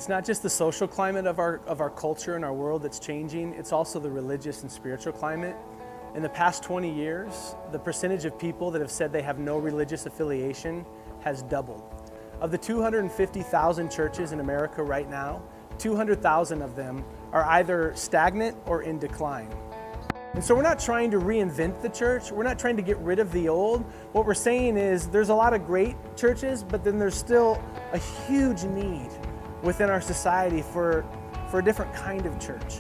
It's not just the social climate of our culture and our world that's changing, it's also the religious and spiritual climate. In the past 20 years, the percentage of people that have said they have no religious affiliation has doubled. Of the 250,000 churches in America right now, 200,000 of them are either stagnant or in decline. And so we're not trying to reinvent the church. We're not trying to get rid of the old. What we're saying is there's a lot of great churches, but then there's still a huge need within our society for a different kind of church.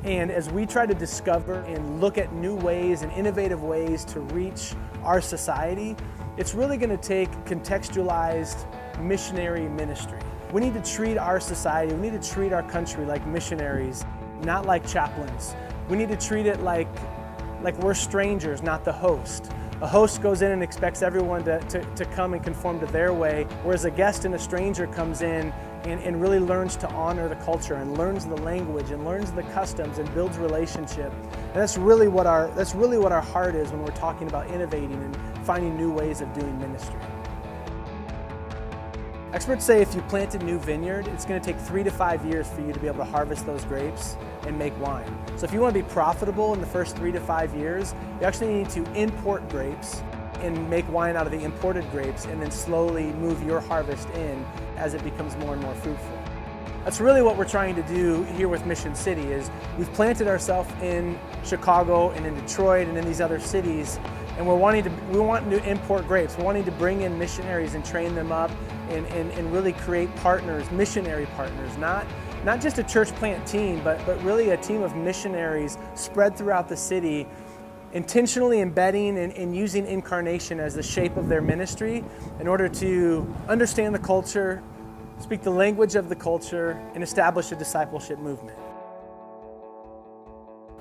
And as we try to discover and look at new ways and innovative ways to reach our society, it's really going to take contextualized missionary ministry. We need to treat our society, we need to treat our country like missionaries, not like chaplains. We need to treat it like we're strangers, not the host. A host goes in and expects everyone to come and conform to their way, whereas a guest and a stranger comes in and really learns to honor the culture and learns the language and learns the customs and builds relationship. And that's really what our heart is when we're talking about innovating and finding new ways of doing ministry. Experts say if you plant a new vineyard, it's going to take 3 to 5 years for you to be able to harvest those grapes and make wine. So if you want to be profitable in the first 3 to 5 years, you actually need to import grapes and make wine out of the imported grapes and then slowly move your harvest in as it becomes more and more fruitful. That's really what we're trying to do here with Mission City is we've planted ourselves in Chicago and in Detroit and in these other cities, and we want to import grapes. We're wanting to bring in missionaries and train them up and really create partners, missionary partners, not just a church plant team, but really a team of missionaries spread throughout the city, intentionally embedding and using incarnation as the shape of their ministry in order to understand the culture, speak the language of the culture, and establish a discipleship movement.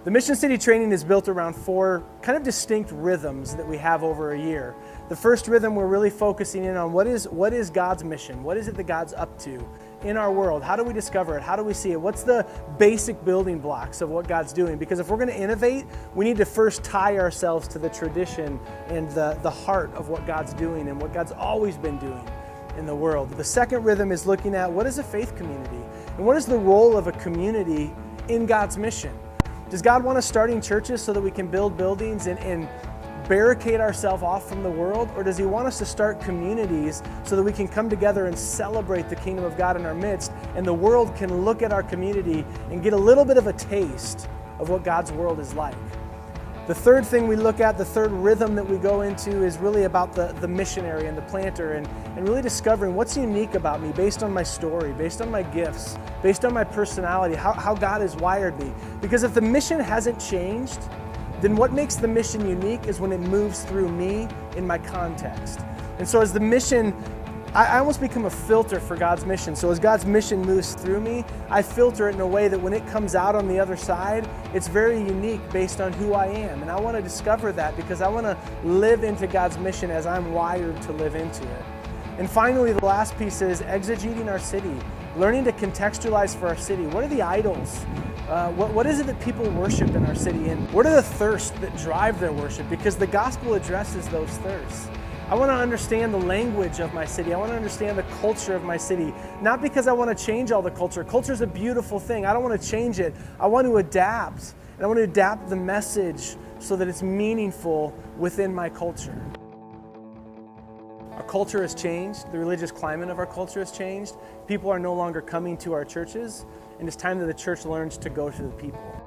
The Mission City training is built around 4 kind of distinct rhythms that we have over a year. The first rhythm, we're really focusing in on what is God's mission? What is it that God's up to in our world? How do we discover it? How do we see it? What's the basic building blocks of what God's doing? Because if we're going to innovate, we need to first tie ourselves to the tradition and the heart of what God's doing and what God's always been doing in the world. The second rhythm is looking at what is a faith community and what is the role of a community in God's mission? Does God want us starting churches so that we can build buildings and barricade ourselves off from the world? Or does He want us to start communities so that we can come together and celebrate the kingdom of God in our midst and the world can look at our community and get a little bit of a taste of what God's world is like? The third thing we look at, the third rhythm that we go into is really about the missionary and the planter and really discovering what's unique about me based on my story, based on my gifts, based on my personality, how God has wired me. Because if the mission hasn't changed, then what makes the mission unique is when it moves through me in my context. And so as the mission, I almost become a filter for God's mission. So as God's mission moves through me, I filter it in a way that when it comes out on the other side, it's very unique based on who I am. And I want to discover that because I want to live into God's mission as I'm wired to live into it. And finally, the last piece is exegeting our city, learning to contextualize for our city. What are the idols? What is it that people worship in our city? And what are the thirsts that drive their worship? Because the gospel addresses those thirsts. I want to understand the language of my city. I want to understand the culture of my city. Not because I want to change all the culture. Culture is a beautiful thing. I don't want to change it. I want to adapt. And I want to adapt the message so that it's meaningful within my culture. Our culture has changed. The religious climate of our culture has changed. People are no longer coming to our churches. And it's time that the church learns to go to the people.